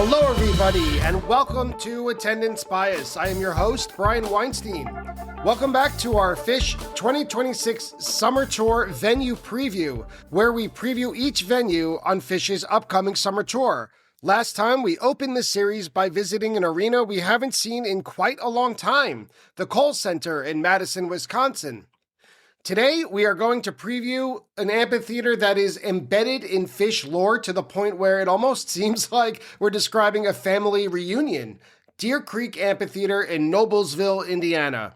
Hello, everybody, and welcome to Attendance Bias. I am your host, Brian Weinstein. Welcome back to our Phish 2026 Summer Tour Venue Preview, where we preview each venue on Phish's upcoming summer tour. Last time, we opened the series by visiting an arena we haven't seen in quite a long time, the Kohl Center in Madison, Wisconsin. Today, we are going to preview an amphitheater that is embedded in Phish lore to the point where it almost seems like we're describing a family reunion. Deer Creek Amphitheater in Noblesville, Indiana.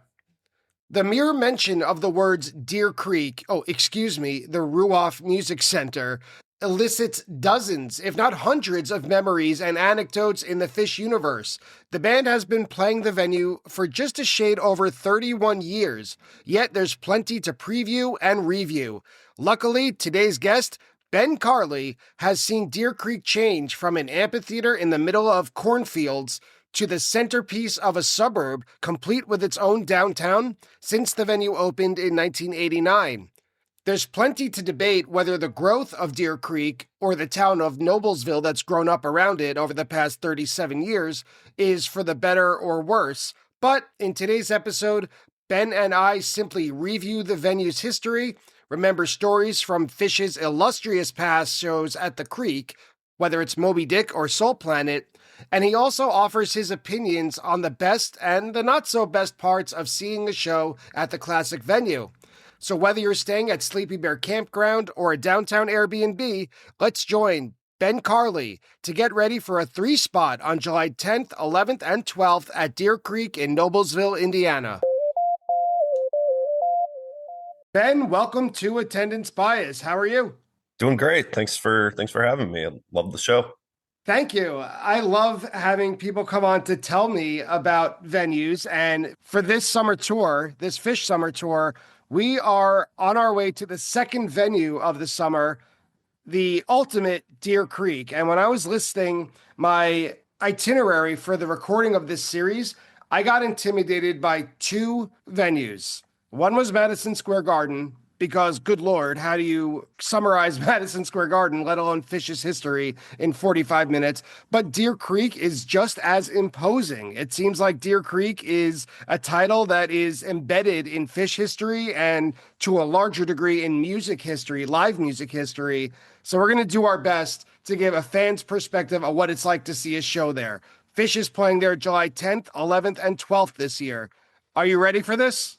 The mere mention of the words Deer Creek, the Ruoff Music Center, elicits dozens, if not hundreds, of memories and anecdotes in the Phish universe. The band has been playing the venue for just a shade over 31 years, yet there's plenty to preview and review. Luckily, today's guest, Ben Karle, has seen Deer Creek change from an amphitheater in the middle of cornfields to the centerpiece of a suburb, complete with its own downtown, since the venue opened in 1989. There's plenty to debate whether the growth of Deer Creek or the town of Noblesville that's grown up around it over the past 37 years is for the better or worse. But in today's episode, Ben and I simply review the venue's history, remember stories from Phish's illustrious past shows at the Creek, whether it's Moby Dick or Soul Planet, and he also offers his opinions on the best and the not so best parts of seeing a show at the classic venue. So whether you're staying at Sleepy Bear Campground or a downtown Airbnb, let's join Ben Karle to get ready for a 3-spot on July 10th, 11th, and 12th at Deer Creek in Noblesville, Indiana. Ben, welcome to Attendance Bias. How are you? Doing great. Thanks for having me. I love the show. Thank you. I love having people come on to tell me about venues. And for this summer tour, this Phish summer tour, we are on our way to the second venue of the summer, the ultimate Deer Creek. And when I was listing my itinerary for the recording of this series, I got intimidated by 2 venues. One was Madison Square Garden, because, good Lord, how do you summarize Madison Square Garden, let alone Phish's history, in 45 minutes? But Deer Creek is just as imposing. It seems like Deer Creek is a title that is embedded in Phish history and, to a larger degree, in music history, live music history. So we're going to do our best to give a fan's perspective of what it's like to see a show there. Phish is playing there July 10th, 11th, and 12th this year. Are you ready for this?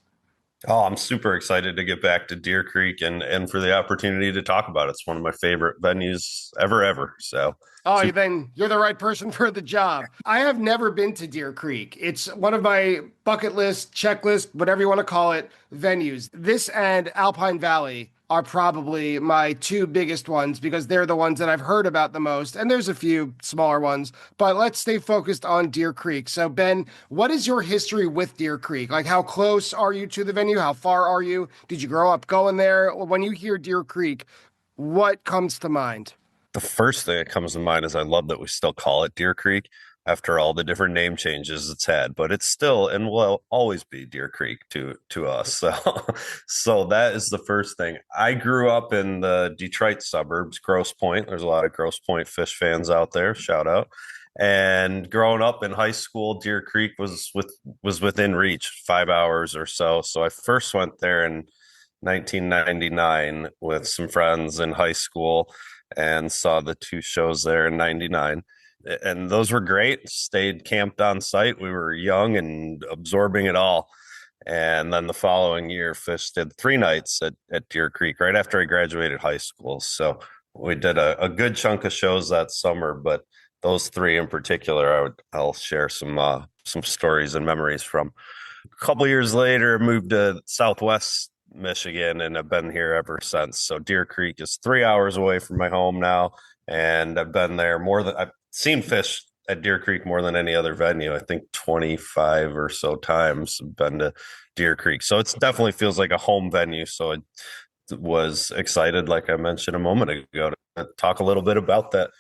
Oh, I'm super excited to get back to Deer Creek and for the opportunity to talk about it. It's one of my favorite venues ever. So, then you're the right person for the job. I have never been to Deer Creek. It's one of my bucket list, checklist, whatever you want to call it, venues. This and Alpine Valley are probably my 2 biggest ones because they're the ones that I've heard about the most. And there's a few smaller ones, but let's stay focused on Deer Creek. So Ben, what is your history with Deer Creek? Like, how close are you to the venue? How far are you? Did you grow up going there? When you hear Deer Creek, what comes to mind? The first thing that comes to mind is I love that we still call it Deer Creek after all the different name changes it's had, but it's still and will always be Deer Creek to us. So that is the first thing. I grew up in the Detroit suburbs, Grosse Pointe. There's a lot of Grosse Pointe Phish fans out there. Shout out. And growing up in high school, Deer Creek was within reach, 5 hours or so. So I first went there in 1999 with some friends in high school and saw the 2 shows there in 99. And those were great. Stayed camped on site. We were young and absorbing it all. And then the following year, Phish did 3 nights at Deer Creek right after I graduated high school. So we did a good chunk of shows that summer, but those 3 in particular, I'll share some stories and memories from. A couple years later, moved to Southwest Michigan, and I've been here ever since. So Deer Creek is 3 hours away from my home now, and I've been there I've seen Phish at Deer Creek more than any other venue. I think 25 or so times I've been to Deer Creek. So it definitely feels like a home venue. So I was excited, like I mentioned a moment ago, to talk a little bit about that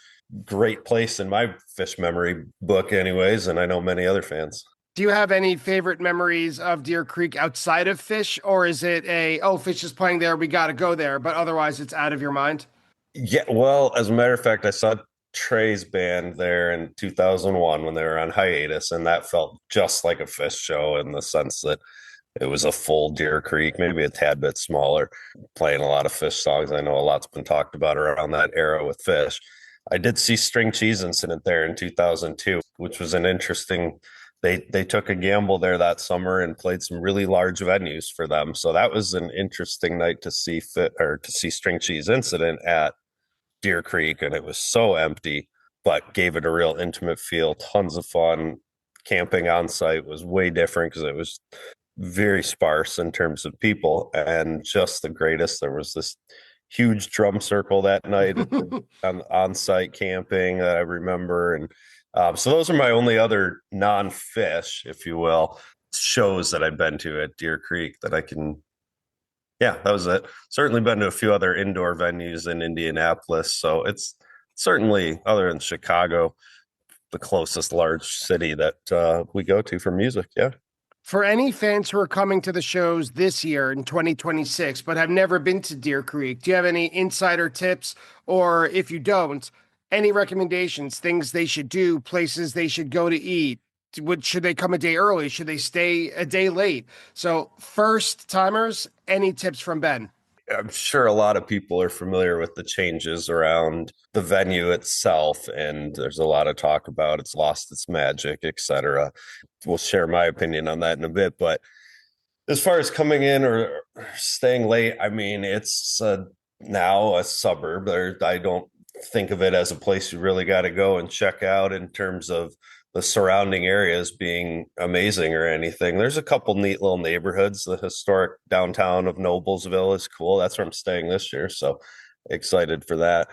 great place in my Phish memory book anyways, and I know many other fans. Do you have any favorite memories of Deer Creek outside of Phish, or is it Phish is playing there, we got to go there, but otherwise it's out of your mind? Yeah, well, as a matter of fact, I saw Trey's band there in 2001 when they were on hiatus, and that felt just like a Phish show in the sense that it was a full Deer Creek, maybe a tad bit smaller, playing a lot of Phish songs. I know a lot's been talked about around that era with Phish. I did see String Cheese Incident there in 2002, which was an interesting. They took a gamble there that summer and played some really large venues for them. So that was an interesting night to see to see String Cheese Incident at Deer Creek, and it was so empty, but gave it a real intimate feel. Tons of fun. Camping on site was way different because it was very sparse in terms of people and just the greatest. There was this huge drum circle that night on site camping that I remember. And so those are my only other non-Phish, if you will, shows that I've been to at Deer Creek that I can. Yeah, that was it. Certainly been to a few other indoor venues in Indianapolis. So it's certainly, other than Chicago, the closest large city that we go to for music. Yeah. For any fans who are coming to the shows this year in 2026, but have never been to Deer Creek, do you have any insider tips? Or if you don't, any recommendations, things they should do, places they should go to eat? Should they come a day early? Should they stay a day late? So first timers, any tips from Ben? I'm sure a lot of people are familiar with the changes around the venue itself, and there's a lot of talk about it's lost its magic, etc. We'll share my opinion on that in a bit, but as far as coming in or staying late, I mean, it's now a suburb. I don't think of it as a place you really got to go and check out in terms of the surrounding areas being amazing or anything. There's a couple neat little neighborhoods. The historic downtown of Noblesville is cool. That's where I'm staying this year. So excited for that.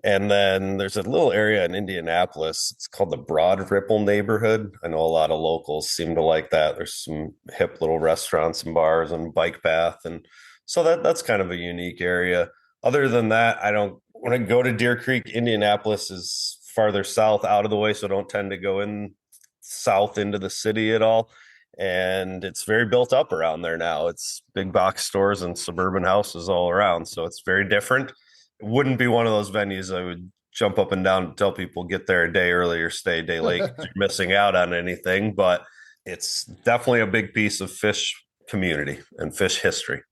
And then there's a little area in Indianapolis. It's called the Broad Ripple neighborhood. I know a lot of locals seem to like that. There's some hip little restaurants and bars and bike path. And so that's kind of a unique area. Other than that, I don't, when I go to Deer Creek, Indianapolis is farther south out of the way, so I don't tend to go in south into the city at all. And it's very built up around there now. It's big box stores and suburban houses all around. So it's very different. It wouldn't be one of those venues I would jump up and down and tell people get there a day early or stay a day late. You're missing out on anything, but it's definitely a big piece of Phish community and Phish history.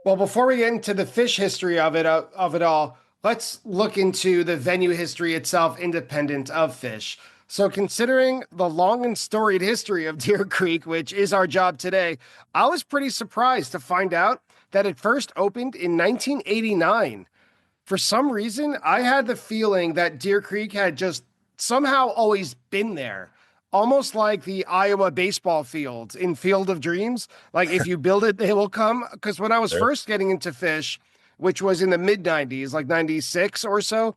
Well, before we get into the Phish history of it all, let's look into the venue history itself, independent of Phish. So considering the long and storied history of Deer Creek, which is our job today, I was pretty surprised to find out that it first opened in 1989. For some reason, I had the feeling that Deer Creek had just somehow always been there. Almost like the Iowa baseball field in Field of Dreams. Like if you build it, they will come. Because when I was first getting into Phish, which was in the mid 90s, like 96 or so,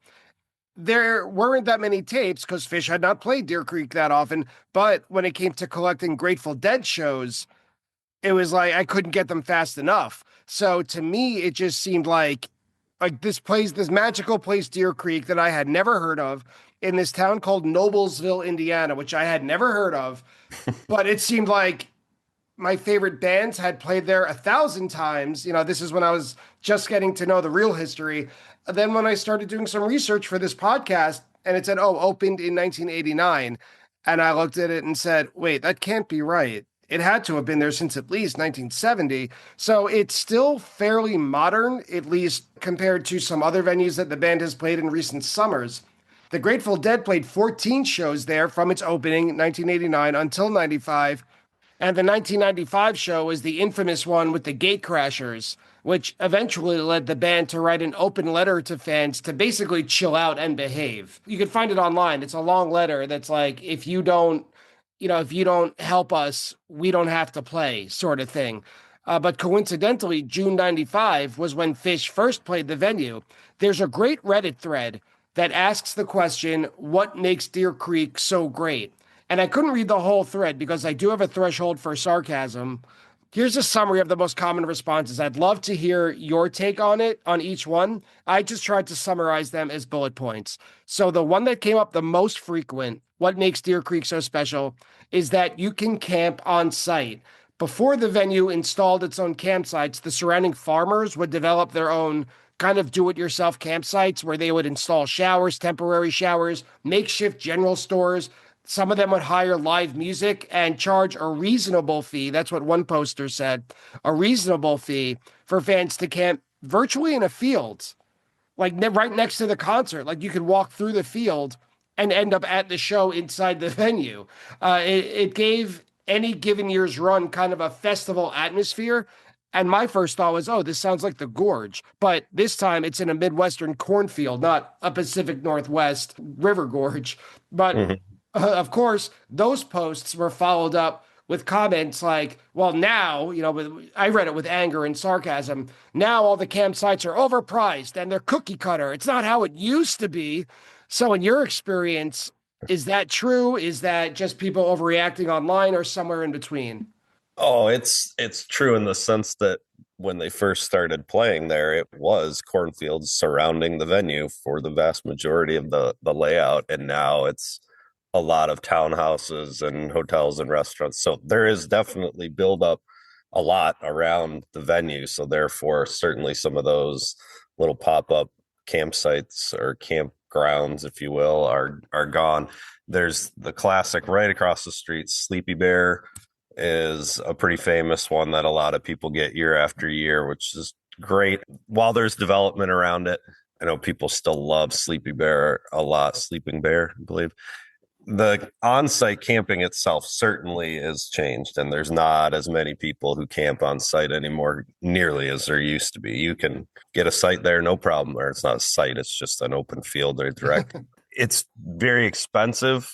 there weren't that many tapes because Phish had not played Deer Creek that often. But when it came to collecting Grateful Dead shows, it was like I couldn't get them fast enough. So to me, it just seemed like this magical place, Deer Creek, that I had never heard of in this town called Noblesville, Indiana, which I had never heard of. But it seemed like my favorite bands had played there 1,000 times. You know, this is when I was just getting to know the real history. Then when I started doing some research for this podcast and it said, opened in 1989. And I looked at it and said, wait, that can't be right. It had to have been there since at least 1970. So it's still fairly modern, at least compared to some other venues that the band has played in recent summers. The Grateful Dead played 14 shows there from its opening in 1989 until 95. And the 1995 show was the infamous one with the Gate Crashers, which eventually led the band to write an open letter to fans to basically chill out and behave. You can find it online. It's a long letter that's like, if you don't help us, we don't have to play, sort of thing. But coincidentally, June 95 was when Phish first played the venue. There's a great Reddit thread that asks the question, what makes Deer Creek so great? And I couldn't read the whole thread because I do have a threshold for sarcasm. Here's a summary of the most common responses. I'd love to hear your take on it, on each one. I just tried to summarize them as bullet points. So the one that came up the most frequent, what makes Deer Creek so special, is that you can camp on site. Before the venue installed its own campsites, the surrounding farmers would develop their own kind of do-it-yourself campsites where they would install showers, temporary showers, makeshift general stores. Some of them would hire live music and charge a reasonable fee. That's what one poster said, a reasonable fee for fans to camp virtually in a field, like right next to the concert. Like you could walk through the field and end up at the show inside the venue. It gave any given year's run kind of a festival atmosphere. And my first thought was, oh, this sounds like the Gorge. But this time it's in a Midwestern cornfield, not a Pacific Northwest river gorge. But of course, those posts were followed up with comments like, well, now, I read it with anger and sarcasm. Now all the campsites are overpriced and they're cookie cutter. It's not how it used to be. So in your experience, is that true? Is that just people overreacting online or somewhere in between? Oh, it's true in the sense that when they first started playing there, it was cornfields surrounding the venue for the vast majority of the layout, and now it's a lot of townhouses and hotels and restaurants. So there is definitely build up a lot around the venue. So therefore, certainly some of those little pop-up campsites or campgrounds, if you will, are gone. There's the classic right across the street, Sleepy Bear is a pretty famous one that a lot of people get year after year, which is great. While there's development around it, I know people still love Sleepy Bear a lot. Sleeping Bear, I believe. The on-site camping itself certainly has changed, and there's not as many people who camp on site anymore nearly as there used to be. You can get a site there, no problem, or it's not a site, it's just an open field or direct. It's very expensive,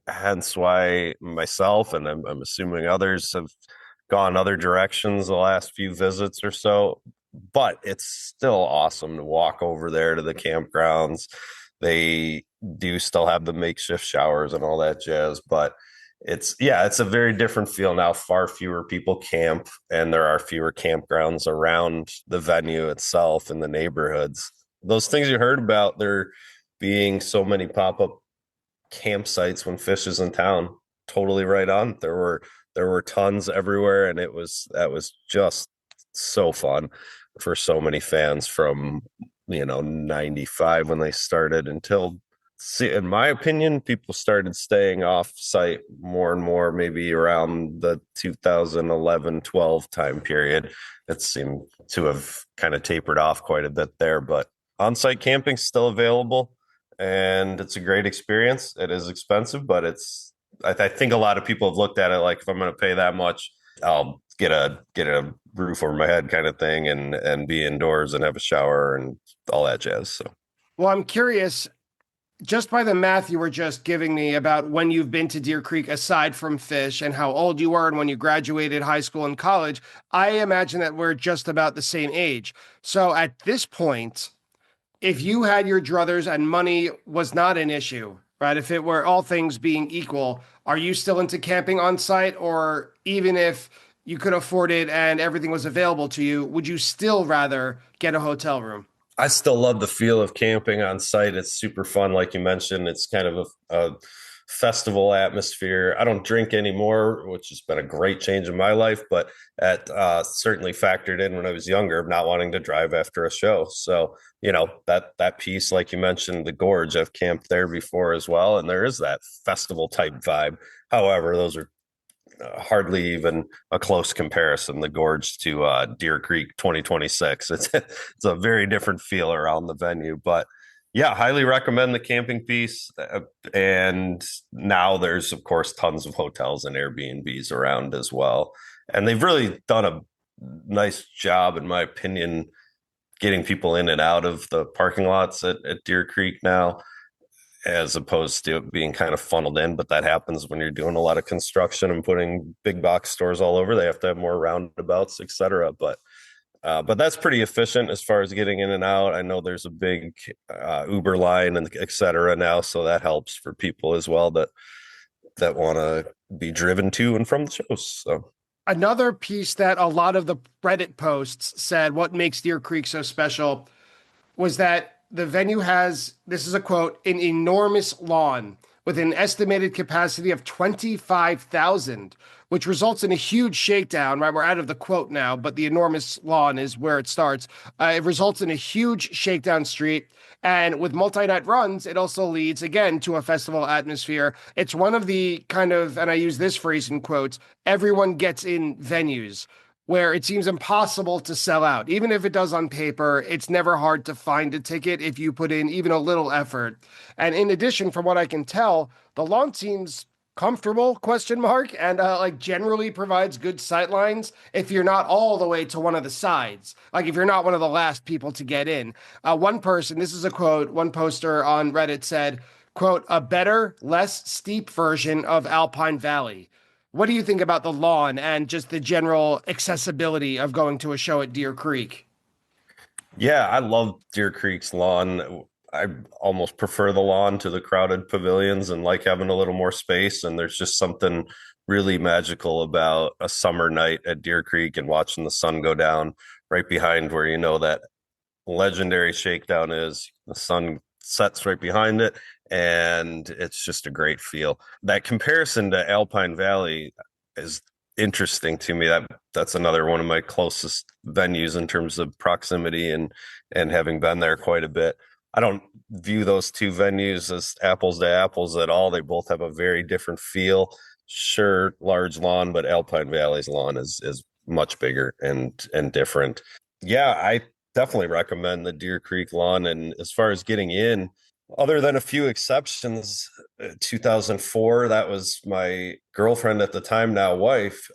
hence why myself and I'm assuming others have gone other directions the last few visits or so, but it's still awesome to walk over there to the campgrounds. They do still have the makeshift showers and all that jazz, but it's a very different feel now. Far fewer people camp, and there are fewer campgrounds around the venue itself in the neighborhoods. Those things you heard about there being so many pop-up campsites when Phish is in town, totally right on. There were tons everywhere, and that was just so fun for so many fans from 95 when they started until, in my opinion, people started staying off site more and more, maybe around the 2011-12 time period. It seemed to have kind of tapered off quite a bit there, but on-site camping's still available, and it's a great experience. It is expensive, but I think a lot of people have looked at it like, if I'm going to pay that much, I'll get a roof over my head kind of thing, and be indoors and have a shower and all that jazz. So, well, I'm curious, just by the math you were just giving me about when you've been to Deer Creek, aside from Phish, and how old you were and when you graduated high school and college, I imagine that we're just about the same age. So at this point, if you had your druthers and money was not an issue, right? If it were all things being equal, are you still into camping on site? Or even if you could afford it and everything was available to you, would you still rather get a hotel room? I still love the feel of camping on site. It's super fun. Like you mentioned, it's kind of a festival atmosphere. I don't drink anymore, which has been a great change in my life, but that certainly factored in when I was younger of not wanting to drive after a show. So, that piece, like you mentioned, the Gorge, I've camped there before as well. And there is that festival type vibe. However, those are hardly even a close comparison, the Gorge to Deer Creek 2026. It's a very different feel around the venue, but yeah, highly recommend the camping piece. And now there's, of course, tons of hotels and Airbnbs around as well. And they've really done a nice job, in my opinion, getting people in and out of the parking lots at Deer Creek now, as opposed to it being kind of funneled in. But that happens when you're doing a lot of construction and putting big box stores all over. They have to have more roundabouts, et cetera. But that's pretty efficient as far as getting in and out. I know there's a big Uber line and et cetera now, so that helps for people as well that want to be driven to and from the shows. So another piece that a lot of the Reddit posts said what makes Deer Creek so special was that the venue has, this is a quote, an enormous lawn with an estimated capacity of 25,000, which results in a huge shakedown, right? We're out of the quote now, but the enormous lawn is where it starts. It results in a huge shakedown street. And with multi-night runs, it also leads again to a festival atmosphere. It's one of the kind of, and I use this phrase in quotes, everyone gets in venues where it seems impossible to sell out. Even if it does on paper, it's never hard to find a ticket if you put in even a little effort. And in addition, from what I can tell, the lawn seems comfortable, question mark, and like generally provides good sight lines if you're not all the way to one of the sides, like if you're not one of the last people to get in. One person, this is a quote, one poster on Reddit said, quote, a better, less steep version of Alpine Valley. What do you think about the lawn and just the general accessibility of going to a show at Deer Creek? Yeah, I love Deer Creek's lawn. I almost prefer the lawn to the crowded pavilions and like having a little more space. And there's just something really magical about a summer night at Deer Creek and watching the sun go down right behind where you know that legendary shakedown is. The sun sets right behind it, and it's just a great feel. That comparison to Alpine Valley is interesting to me. That's another one of my closest venues in terms of proximity and having been there quite a bit. I don't view those two venues as apples to apples at all. They both have a very different feel. Sure, large lawn, but Alpine Valley's lawn is much bigger and different. Yeah, I definitely recommend the Deer Creek lawn. And as far as getting in, other than a few exceptions, 2004, that was my girlfriend at the time, now wife,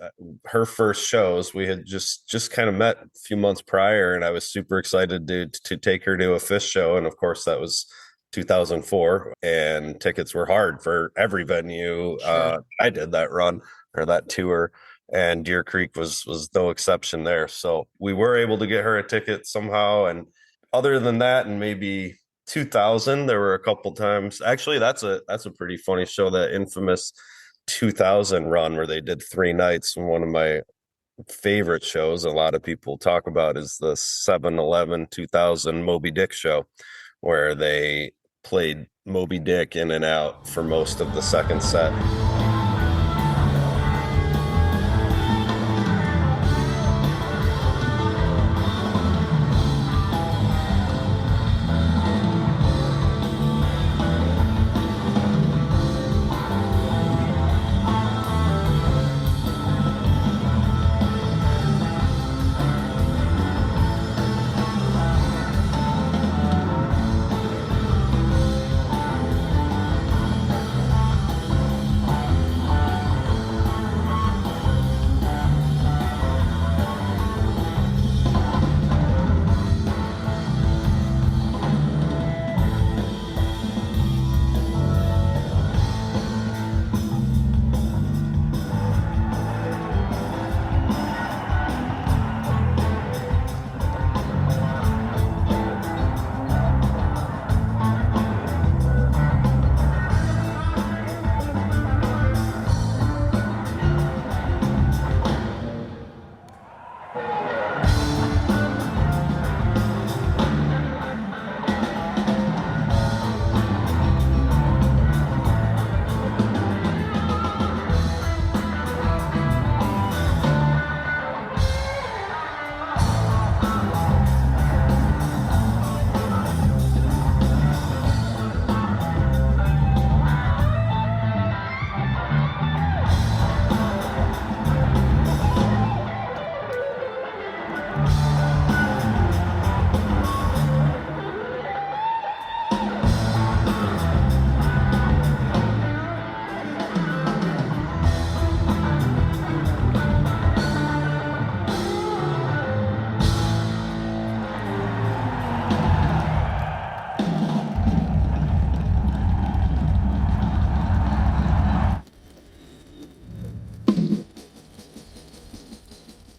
her first shows. We had just kind of met a few months prior, and I was super excited to take her to a Phish show. And of course, that was 2004, and tickets were hard for every venue. Sure. I did that run or that tour, and Deer Creek was no exception there. So we were able to get her a ticket somehow. And other than that, and maybe 2000, there were a couple times. Actually, that's a pretty funny show, that infamous 2000 run where they did 3 nights. And one of my favorite shows a lot of people talk about is the 7-Eleven 2000 Moby Dick show, where they played Moby Dick in and out for most of the second set.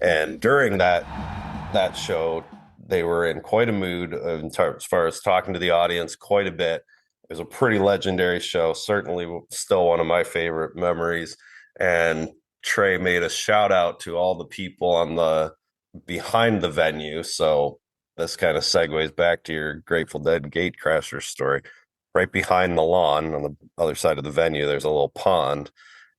And during that show, they were in quite a mood as far as talking to the audience quite a bit. It was a pretty legendary show, certainly still one of my favorite memories. And Trey made a shout out to all the people on the behind the venue. So this kind of segues back to your Grateful Dead gate crasher story. Right behind the lawn on the other side of the venue, there's a little pond.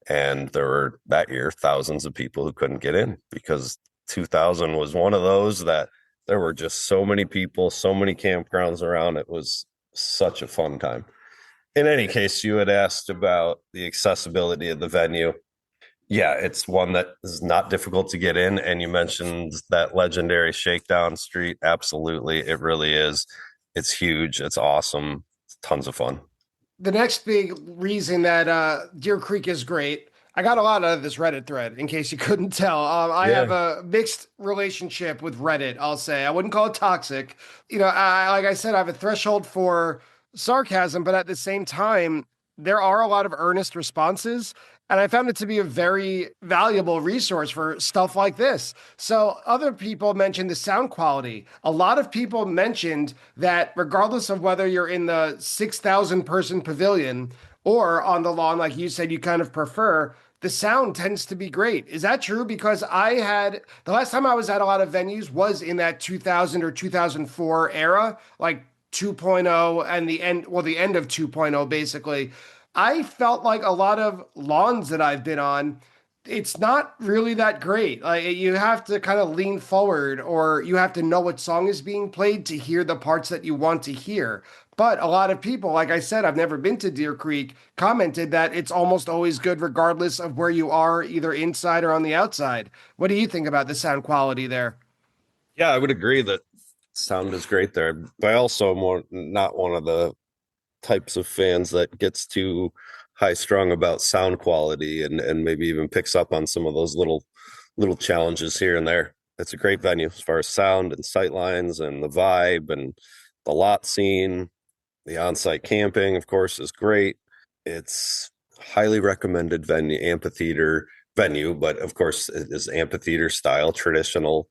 And there were that year thousands of people who couldn't get in because 2000 was one of those that there were just so many people, so many campgrounds around. It was such a fun time. In any case, you had asked about the accessibility of the venue. Yeah, it's one that is not difficult to get in. And you mentioned that legendary Shakedown Street. Absolutely. It really is. It's huge. It's awesome. It's tons of fun. The next big reason that Deer Creek is great, I got a lot out of this Reddit thread, in case you couldn't tell. I have Yeah. a mixed relationship with Reddit, I'll say. I wouldn't call it toxic. Like I said, I have a threshold for sarcasm, but at the same time, there are a lot of earnest responses. And I found it to be a very valuable resource for stuff like this. So, other people mentioned the sound quality. A lot of people mentioned that regardless of whether you're in the 6,000 person pavilion or on the lawn, like you said, you kind of prefer, the sound tends to be great. Is that true? Because I had the last time I was at a lot of venues was in that 2000 or 2004 era, like 2.0 and the end of 2.0, basically. I felt like a lot of lawns that I've been on, it's not really that great. Like you have to kind of lean forward or you have to know what song is being played to hear the parts that you want to hear. But a lot of people, like I said, I've never been to Deer Creek, commented that it's almost always good regardless of where you are, either inside or on the outside. What do you think about the sound quality there? Yeah, I would agree that sound is great there. But I also am not one of the types of fans that gets too high strung about sound quality and maybe even picks up on some of those little challenges here and there. It's a great venue as far as sound and sight lines and the vibe and the lot scene. The on-site camping, of course, is great. It's highly recommended amphitheater venue, but of course it is amphitheater style, traditional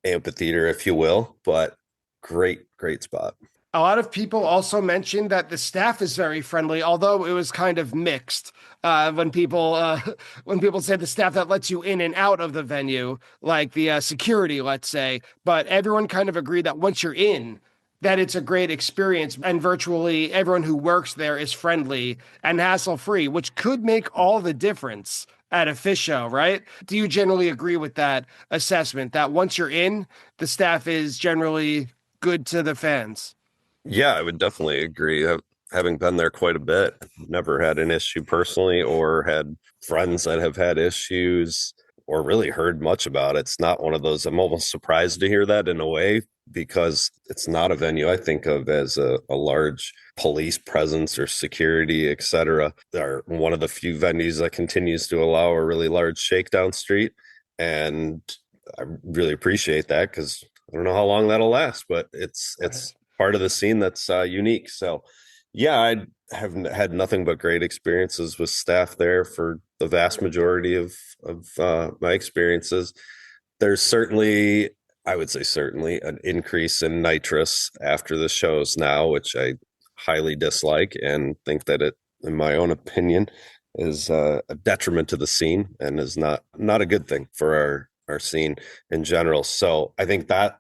amphitheater, if you will, but great spot. A lot of people also mentioned that the staff is very friendly, although it was kind of mixed when people when people said the staff that lets you in and out of the venue, like the security, let's say. But everyone kind of agreed that once you're in, that it's a great experience, and virtually everyone who works there is friendly and hassle free, which could make all the difference at a Phish show, right? Do you generally agree with that assessment that once you're in, the staff is generally good to the fans? Yeah, I would definitely agree. Having been there quite a bit, never had an issue personally or had friends that have had issues or really heard much about it. It's not one of those, I'm almost surprised to hear that in a way because it's not a venue I think of as a large police presence or security, etc. They're one of the few venues that continues to allow a really large shakedown street. And I really appreciate that because I don't know how long that'll last, but it's part of the scene that's unique. So, yeah, I have had nothing but great experiences with staff there for the vast majority of my experiences. There's certainly, I would say, certainly an increase in nitrous after the shows now, which I highly dislike and think that it, in my own opinion, is a detriment to the scene and is not a good thing for our scene in general. So I think that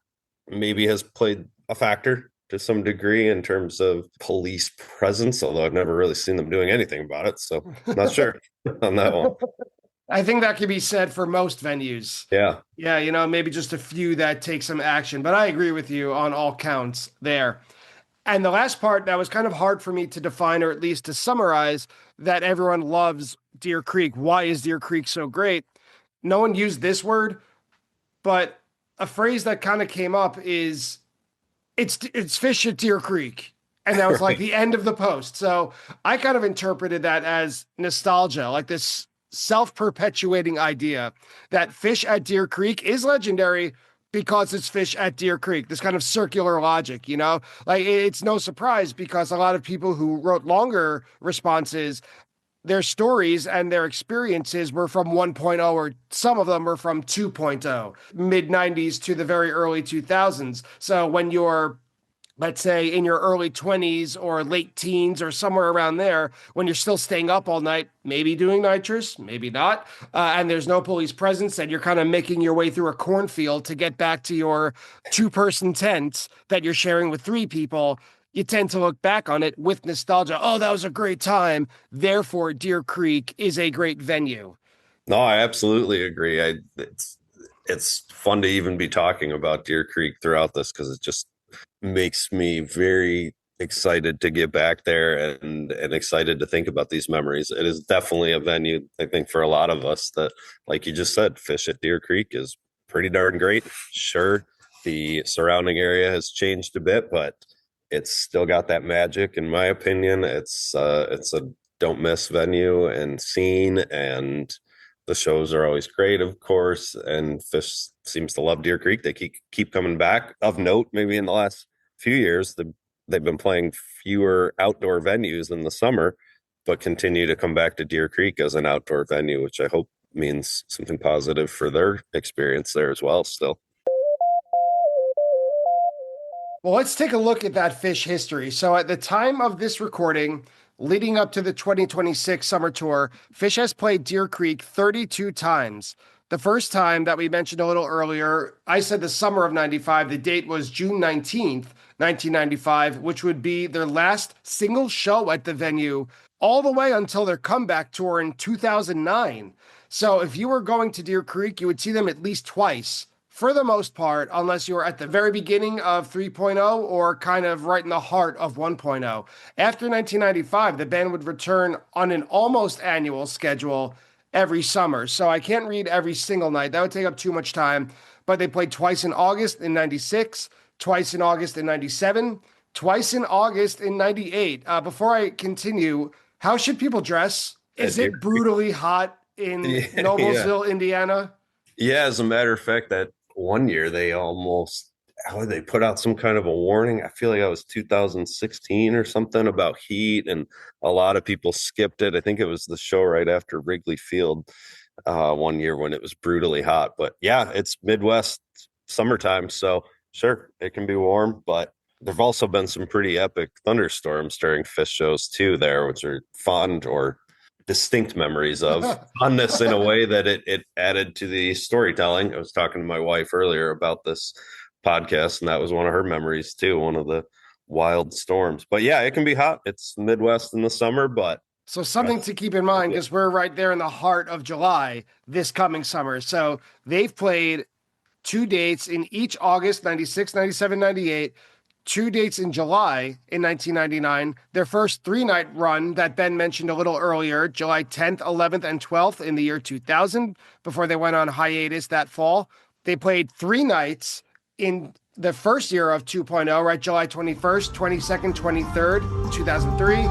maybe has played a factor to some degree in terms of police presence, although I've never really seen them doing anything about it. So not sure on that one. I think that could be said for most venues. Yeah. Yeah, maybe just a few that take some action, but I agree with you on all counts there. And the last part that was kind of hard for me to define, or at least to summarize, that everyone loves Deer Creek. Why is Deer Creek so great? No one used this word, but a phrase that kind of came up is it's Phish at Deer Creek. And that was like the end of the post. So I kind of interpreted that as nostalgia, like this self-perpetuating idea that Phish at Deer Creek is legendary because it's Phish at Deer Creek. This kind of circular logic, like it's no surprise because a lot of people who wrote longer responses, their stories and their experiences were from 1.0, or some of them were from 2.0, mid 90s to the very early 2000s. So when you're, let's say, in your early 20s or late teens or somewhere around there, when you're still staying up all night, maybe doing nitrous, maybe not, and there's no police presence, and you're kind of making your way through a cornfield to get back to your two-person tent that you're sharing with three people, you tend to look back on it with nostalgia. Oh, that was a great time. Therefore, Deer Creek is a great venue. No, I absolutely agree. It's fun to even be talking about Deer Creek throughout this because it just makes me very excited to get back there and excited to think about these memories. It is definitely a venue, I think, for a lot of us that, like you just said, Phish at Deer Creek is pretty darn great. Sure, the surrounding area has changed a bit, but it's still got that magic, in my opinion. It's a don't miss venue and scene, and the shows are always great, of course. And Phish seems to love Deer Creek. They keep coming back. Of note, maybe in the last few years, they've been playing fewer outdoor venues in the summer, but continue to come back to Deer Creek as an outdoor venue, which I hope means something positive for their experience there as well still. Well, let's take a look at that Phish history. So at the time of this recording, leading up to the 2026 summer tour, Phish has played Deer Creek 32 times. The first time that we mentioned a little earlier, I said the summer of 95, the date was June 19th, 1995, which would be their last single show at the venue all the way until their comeback tour in 2009. So if you were going to Deer Creek, you would see them at least twice, for the most part, unless you were at the very beginning of 3.0 or kind of right in the heart of 1.0. After 1995, the band would return on an almost annual schedule every summer. So I can't read every single night. That would take up too much time. But they played twice in August in 96, twice in August in 97, twice in August in 98. Before I continue, how should people dress? Is it brutally hot in Noblesville, Indiana? Yeah, as a matter of fact, that one year they put out some kind of a warning. I feel like that was 2016 or something about heat, and a lot of people skipped it. I think it was the show right after Wrigley Field one year when it was brutally hot. But yeah, it's Midwest summertime, so sure, it can be warm, but there've also been some pretty epic thunderstorms during Phish shows too there, which are fond or distinct memories of. Fondness in a way that it added to the storytelling. I was talking to my wife earlier about this podcast, and that was one of her memories too, one of the wild storms. But yeah, it can be hot. It's Midwest in the summer, but so something to keep in mind, because we're right there in the heart of July this coming summer. So they've played 2 dates in each August, 96, 97, 98, 2 dates in July in 1999, their first 3-night run that Ben mentioned a little earlier, July 10th, 11th, and 12th in the year 2000, before they went on hiatus that fall. They played 3 nights in the first year of 2.0, right? July 21st, 22nd, 23rd, 2003.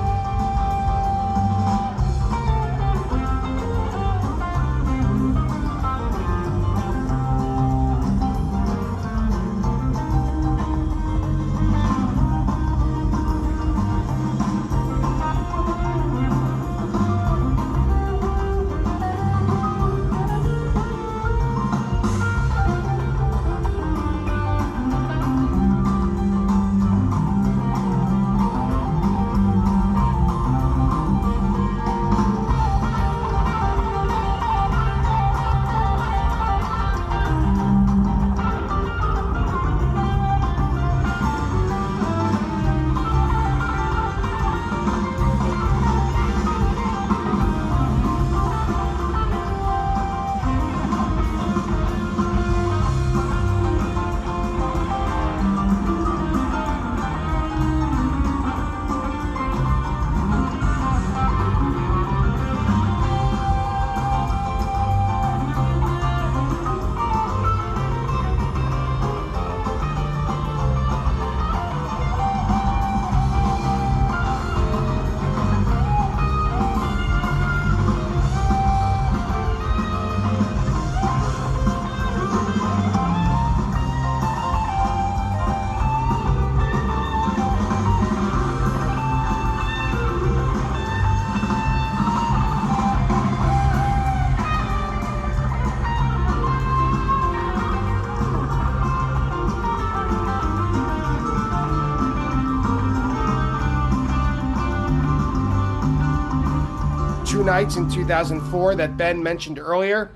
Nights in 2004 that Ben mentioned earlier.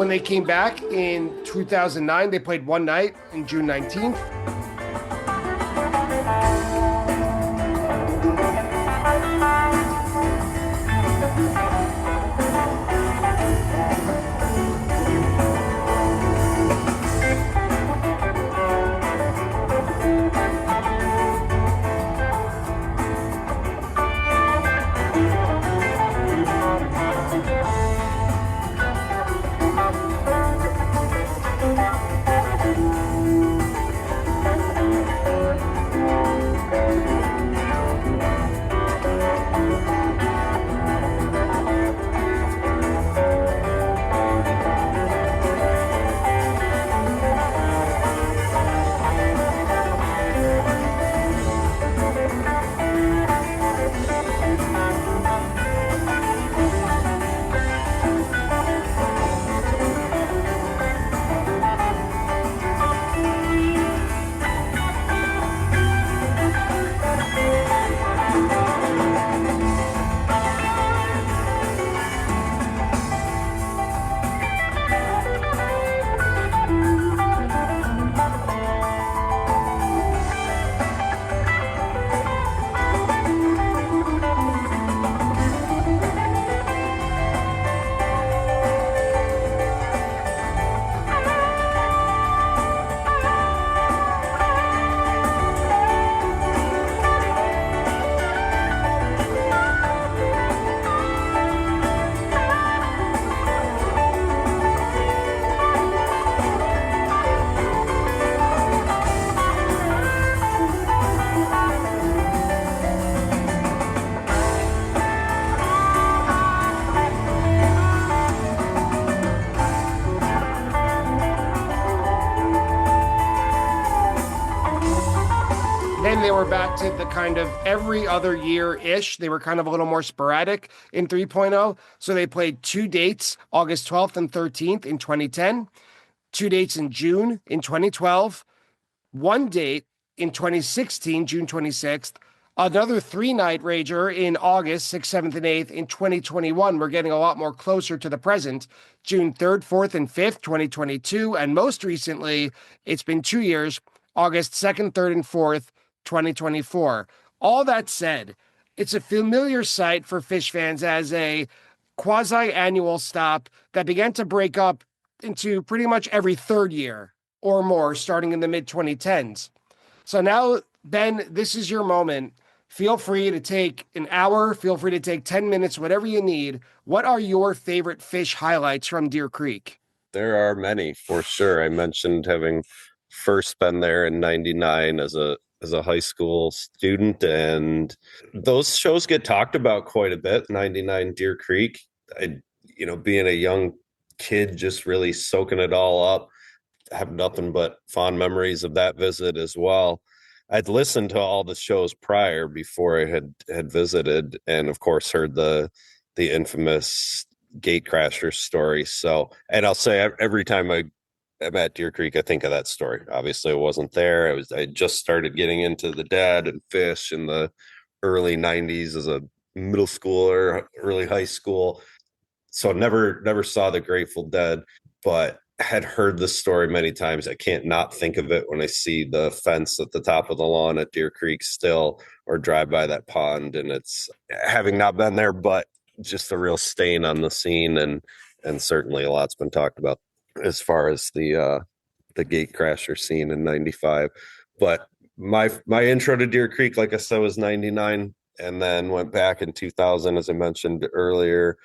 When they came back in 2009, they played one night in June 19th. Then they were back to the kind of every other year-ish. They were kind of a little more sporadic in 3.0. So they played 2 dates, August 12th and 13th in 2010, 2 dates in June in 2012, 1 date in 2016, June 26th, another 3-night rager in August 6th, 7th, and 8th in 2021. We're getting a lot more closer to the present, June 3rd, 4th, and 5th, 2022. And most recently, it's been 2 years, August 2nd, 3rd, and 4th, 2024. All that said, it's a familiar sight for Phish fans as a quasi-annual stop that began to break up into pretty much every third year or more, starting in the mid-2010s. So now, Ben, this is your moment. Feel free to take an hour, feel free to take 10 minutes, whatever you need. What are your favorite Phish highlights from Deer Creek? There are many, for sure. I mentioned having first been there in 99 as a high school student, and those shows get talked about quite a bit. 99 Deer Creek, being a young kid, just really soaking it all up, have nothing but fond memories of that visit as well. I'd listened to all the shows prior before I had visited, and of course heard the infamous Gatecrasher story. So, and I'll say every time I'm at Deer Creek, I think of that story. Obviously, I wasn't there. I just started getting into the Dead and Phish in the early 90s as a middle schooler, early high school. So never saw the Grateful Dead, but had heard the story many times. I can't not think of it when I see the fence at the top of the lawn at Deer Creek still, or drive by that pond. And it's, having not been there, but just a real stain on the scene, and certainly a lot's been talked about as far as the Gatecrasher scene in 95. But my intro to Deer Creek, like I said, was 99, and then went back in 2000, as I mentioned earlier,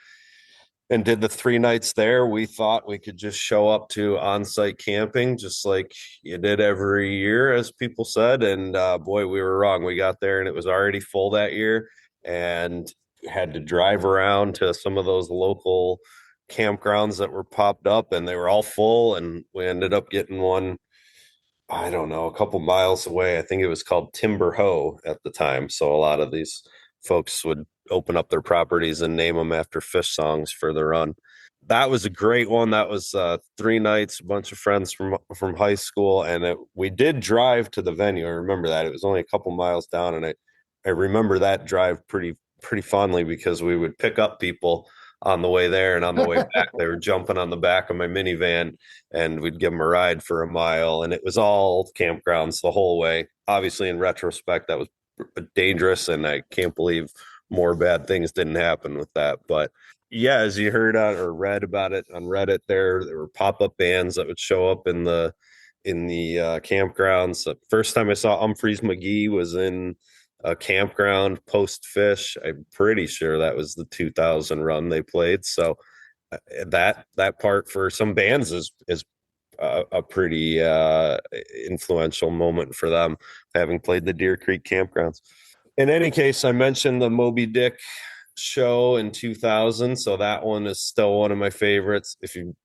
and did the 3 nights there. We thought we could just show up to on-site camping, just like you did every year, as people said. And boy, we were wrong. We got there and it was already full that year, and had to drive around to some of those local campgrounds that were popped up, and they were all full. And we ended up getting one, I don't know, a couple miles away. I think it was called Timber Hoe at the time. So a lot of these folks would open up their properties and name them after Phish songs for the run. That was a great one. That was 3 nights, a bunch of friends from high school, and we did drive to the venue. I remember that. It was only a couple miles down, and I remember that drive pretty fondly, because we would pick up people on the way there, and on the way back they were jumping on the back of my minivan, and we'd give them a ride for a mile, and it was all campgrounds the whole way. Obviously, in retrospect, that was dangerous, and I can't believe more bad things didn't happen with that. But yeah, as you heard on or read about it on Reddit, there were pop-up bands that would show up in the campgrounds. The first time I saw Humphreys McGee was in a campground post Phish. I'm pretty sure that was the 2000 run they played. So that part for some bands is a pretty influential moment for them, having played the Deer Creek campgrounds. In any case, I mentioned the Moby Dick show in 2000, so that one is still one of my favorites. If you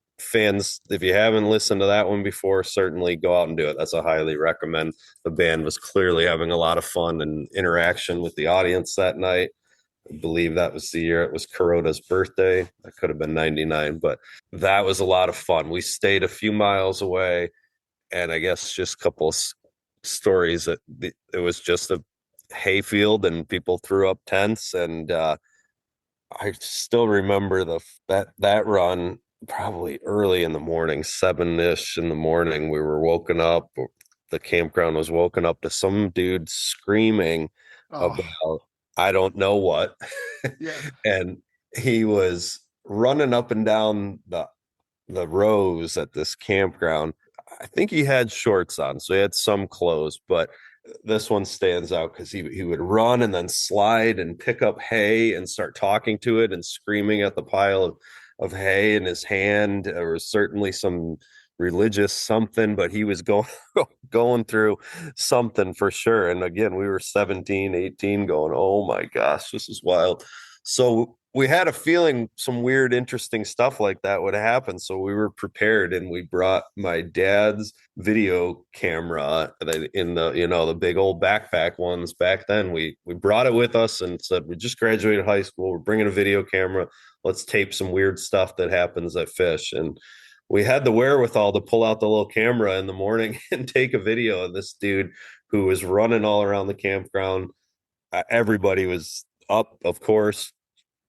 haven't listened to that one before, certainly go out and do it. That's a highly recommend. The band was clearly having a lot of fun and interaction with the audience that night. I believe that was the year it was Kuroda's birthday. That could have been 99, but that was a lot of fun. We stayed a few miles away, and I guess just a couple of stories that it was just a hayfield and people threw up tents, and I still remember that run. Probably early in the morning, 7-ish in the morning, we were woken up. The campground was woken up to some dude screaming Oh, about I don't know what. yeah. And he was running up and down the rows at this campground. I think he had shorts on, so he had some clothes, but this one stands out because he would run and then slide and pick up hay and start talking to it and screaming at the pile of hay in his hand. There was certainly some religious something, but he was going through something for sure. And again, we were 17, 18 going, oh my gosh, this is wild. So we had a feeling some weird, interesting stuff like that would happen. So we were prepared, and we brought my dad's video camera in the big old backpack ones back then. We brought it with us and said, we just graduated high school. We're bringing a video camera. Let's tape some weird stuff that happens at Phish. And we had the wherewithal to pull out the little camera in the morning and take a video of this dude who was running all around the campground. Everybody was up, of course,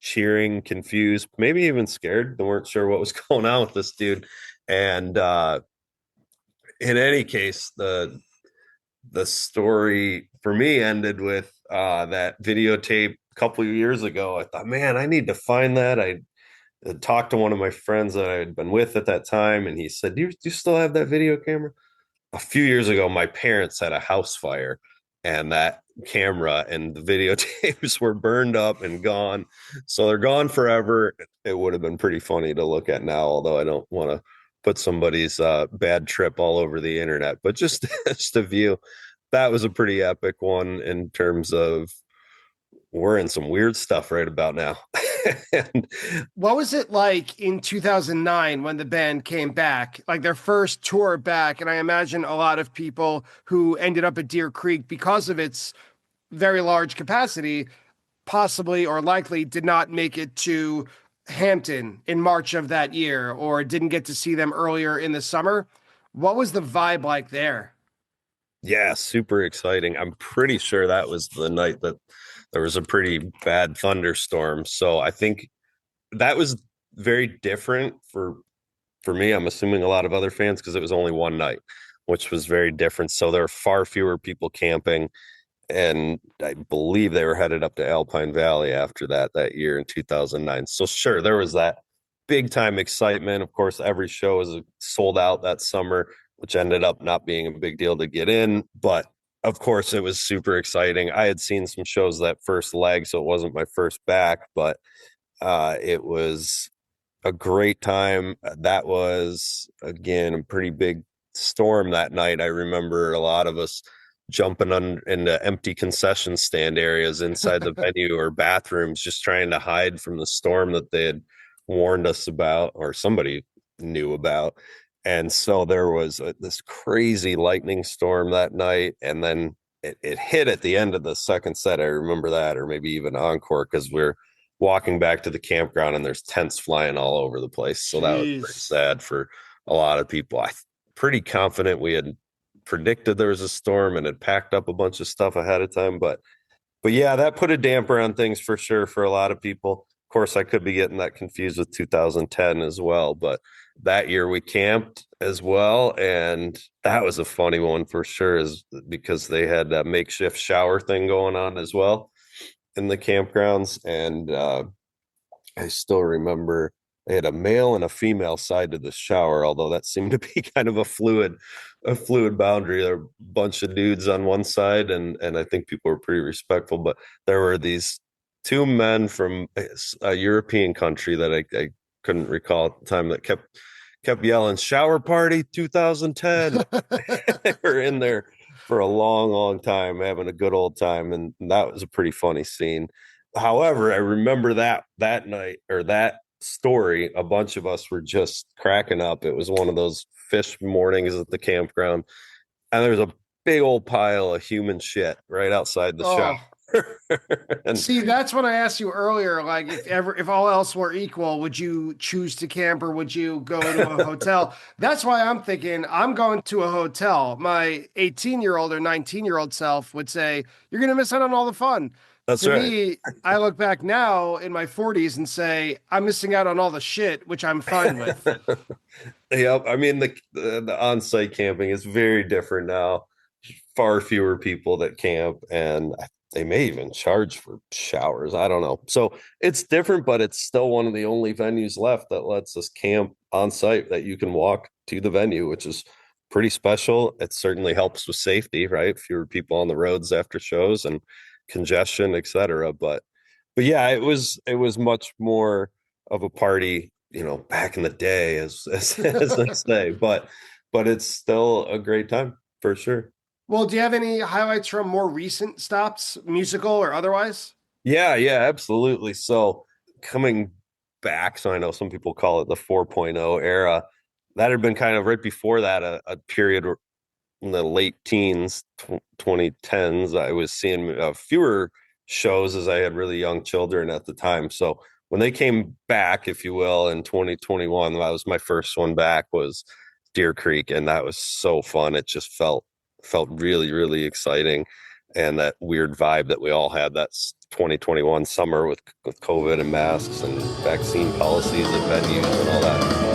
cheering, confused, maybe even scared. They weren't sure what was going on with this dude. And in any case, the story for me ended with that videotape a couple of years ago. I thought, man, I need to find that. I talked to one of my friends that I had been with at that time, and he said, do you still have that video camera? A few years ago, my parents had a house fire, and that camera and the videotapes were burned up and gone. So they're gone forever. It would have been pretty funny to look at now, although I don't want to put somebody's bad trip all over the internet. But just just a view, that was a pretty epic one in terms of we're in some weird stuff right about now. And What was it like in 2009 when the band came back, like their first tour back? And I imagine a lot of people who ended up at Deer Creek because of its very large capacity, possibly or likely did not make it to Hampton in March of that year or didn't get to see them earlier in the summer. What was the vibe like there? yeah, super exciting. I'm pretty sure that was the night that there was a pretty bad thunderstorm. So I think that was very different for me. I'm assuming a lot of other fans because it was only one night, which was very different. So there were far fewer people camping, and I believe they were headed up to Alpine Valley after that year in 2009. So sure, there was that big time excitement. Of course, every show was sold out that summer, which ended up not being a big deal to get in, but of course it was super exciting. I had seen some shows that first leg, so it wasn't my first back, but it was a great time. That was, again, a pretty big storm that night. I remember a lot of us jumping into empty concession stand areas inside the venue or bathrooms, just trying to hide from the storm that they had warned us about, or somebody knew about. And so there was this crazy lightning storm that night. And then it hit at the end of the second set. I remember that, or maybe even encore, because we're walking back to the campground and there's tents flying all over the place. So that was pretty Jeez. sad for a lot of people. I'm pretty confident we had predicted there was a storm and had packed up a bunch of stuff ahead of time. But yeah, that put a damper on things for sure for a lot of people. Of course, I could be getting that confused with 2010 as well, but that year we camped as well, and that was a funny one for sure, is because they had that makeshift shower thing going on as well in the campgrounds. And I still remember they had a male and a female side to the shower, although that seemed to be kind of a fluid boundary. There were a bunch of dudes on one side, and I think people were pretty respectful, but there were these two men from a European country that I couldn't recall at the time that kept yelling "shower party 2010." They were in there for a long time having a good old time, and that was a pretty funny scene. However, I remember that night, or that story, a bunch of us were just cracking up. It was one of those Phish mornings at the campground, and there was a big old pile of human shit right outside the shop. And see, that's when I asked you earlier, like if all else were equal, would you choose to camp or would you go to a hotel? That's why I'm thinking I'm going to a hotel. My 18-year-old or 19-year-old self would say, you're going to miss out on all the fun. That's to right. me, I look back now in my 40s and say, I'm missing out on all the shit, which I'm fine with. Yep. I mean, the on-site camping is very different now. Far fewer people that camp, and they may even charge for showers. I don't know. So it's different, but it's still one of the only venues left that lets us camp on site, that you can walk to the venue, which is pretty special. It certainly helps with safety, right? Fewer people on the roads after shows and congestion, etc. But yeah, it was much more of a party, back in the day, as they say. But it's still a great time for sure. Well, do you have any highlights from more recent stops, musical or otherwise? Yeah, absolutely. So coming back, so I know some people call it the 4.0 era. That had been kind of right before that, a period in the late teens, 2010s. I was seeing fewer shows as I had really young children at the time. So when they came back, if you will, in 2021, that was my first one back, was Deer Creek, and that was so fun. It just felt really, really exciting, and that weird vibe that we all had that 2021 summer with COVID and masks and vaccine policies at venues and all that.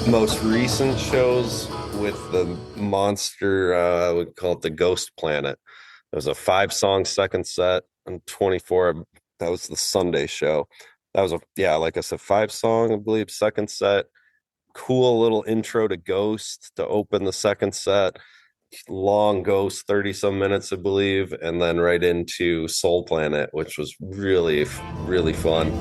Most recent shows with the monster, I would call it the Ghost Planet. There was a 5-song second set and 24. That was the Sunday show. That was like I said, 5-song, I believe, second set. Cool little intro to Ghost to open the second set. Long Ghost, 30 some minutes, I believe, and then right into Soul Planet, which was really, really fun.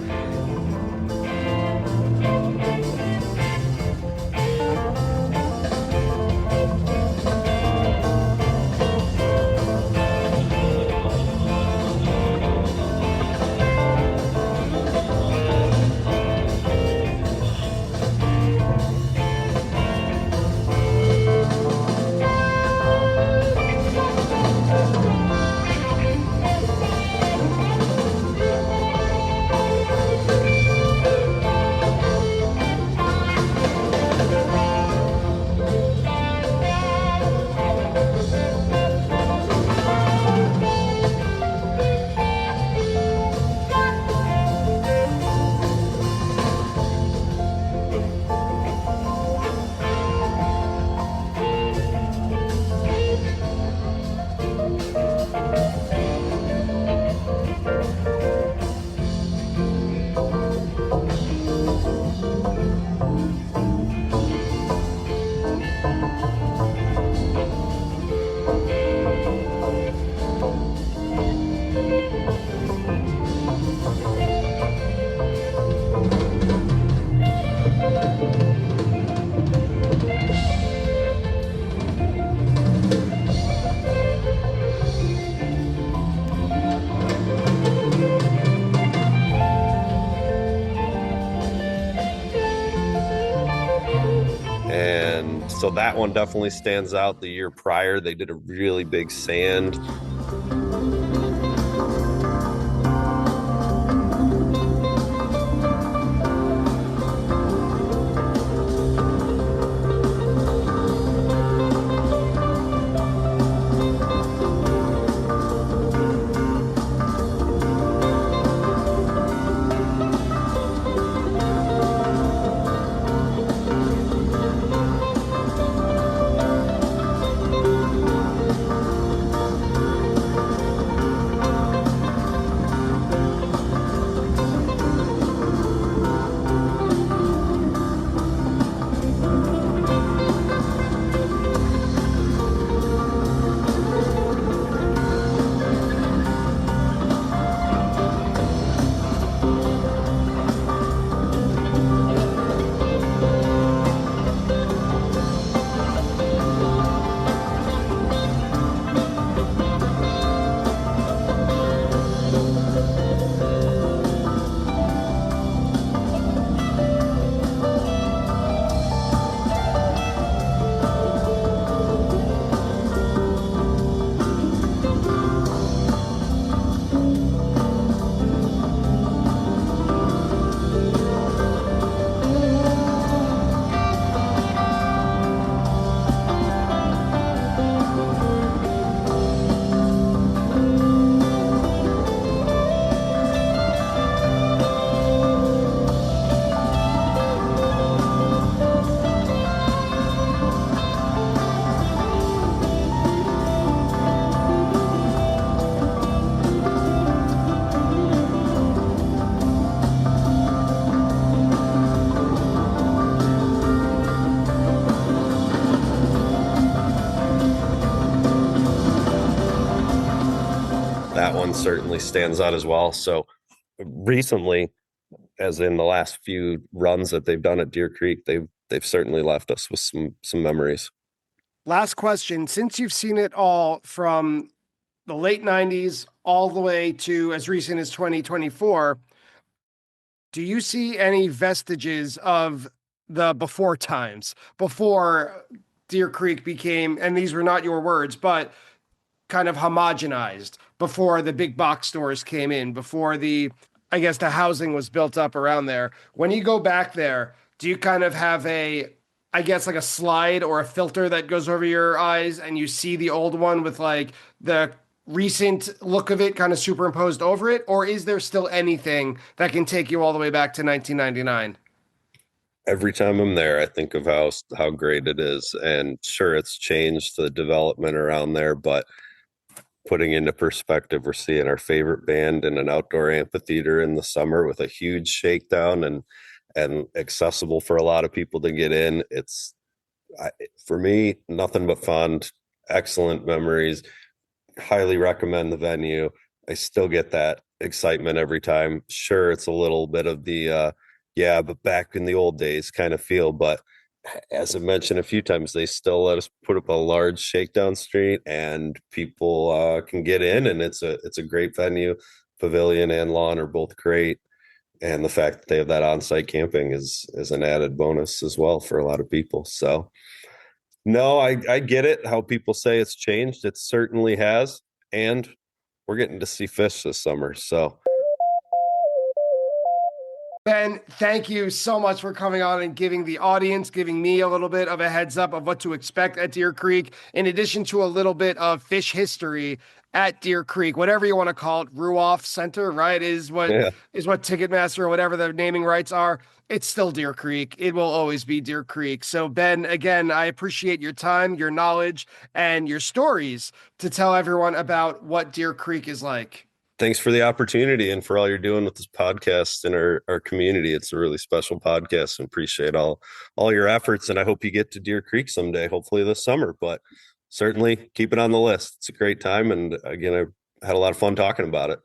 And so that one definitely stands out. The year prior, they did a really big sand. That one certainly stands out as well. So recently, as in the last few runs that they've done at Deer Creek, they've certainly left us with some memories. Last question. Since you've seen it all from the late 90s all the way to as recent as 2024, do you see any vestiges of the before times, before Deer Creek became, and these were not your words, but kind of homogenized, before the big box stores came in, before I guess the housing was built up around there? When you go back there, do you kind of have I guess like a slide or a filter that goes over your eyes and you see the old one with like the recent look of it kind of superimposed over it? Or is there still anything that can take you all the way back to 1999? Every time I'm there, I think of how great it is. And sure, it's changed the development around there, but putting into perspective, we're seeing our favorite band in an outdoor amphitheater in the summer with a huge shakedown and accessible for a lot of people to get in. It's for me, nothing but fond, excellent memories. Highly recommend the venue. I still get that excitement every time. Sure, it's a little bit of the yeah, but back in the old days kind of feel, but as I mentioned a few times, they still let us put up a large shakedown street and people can get in, and it's a great venue. Pavilion and lawn are both great. And the fact that they have that on-site camping is an added bonus as well for a lot of people. So no, I get it. How people say it's changed. It certainly has. And we're getting to see Phish this summer. So Ben, thank you so much for coming on and giving the audience, giving me a little bit of a heads up of what to expect at Deer Creek, in addition to a little bit of Phish history at Deer Creek, whatever you want to call it. Ruoff Center, right, is what Ticketmaster or whatever the naming rights are. It's still Deer Creek. It will always be Deer Creek. So Ben, again, I appreciate your time, your knowledge, and your stories to tell everyone about what Deer Creek is like. Thanks for the opportunity and for all you're doing with this podcast and our community. It's a really special podcast and appreciate all your efforts. And I hope you get to Deer Creek someday, hopefully this summer, but certainly keep it on the list. It's a great time. And again, I had a lot of fun talking about it.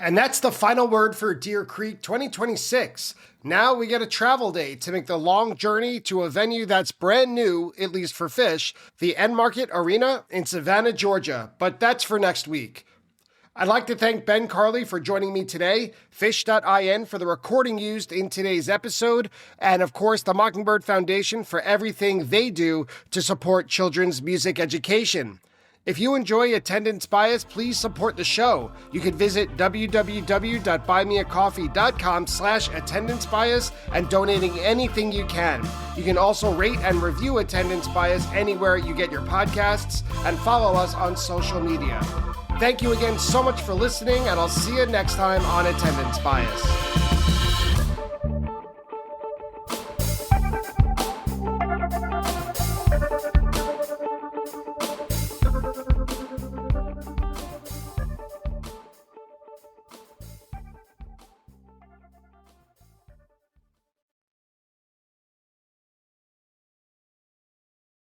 And that's the final word for Deer Creek 2026. Now we get a travel day to make the long journey to a venue that's brand new, at least for Phish, the End Market Arena in Savannah, Georgia. But that's for next week. I'd like to thank Ben Karle for joining me today, Phish.in for the recording used in today's episode, and of course the Mockingbird Foundation for everything they do to support children's music education. If you enjoy Attendance Bias, please support the show. You can visit www.buymeacoffee.com/attendance bias and donating anything you can. You can also rate and review Attendance Bias anywhere you get your podcasts and follow us on social media. Thank you again so much for listening, and I'll see you next time on Attendance Bias.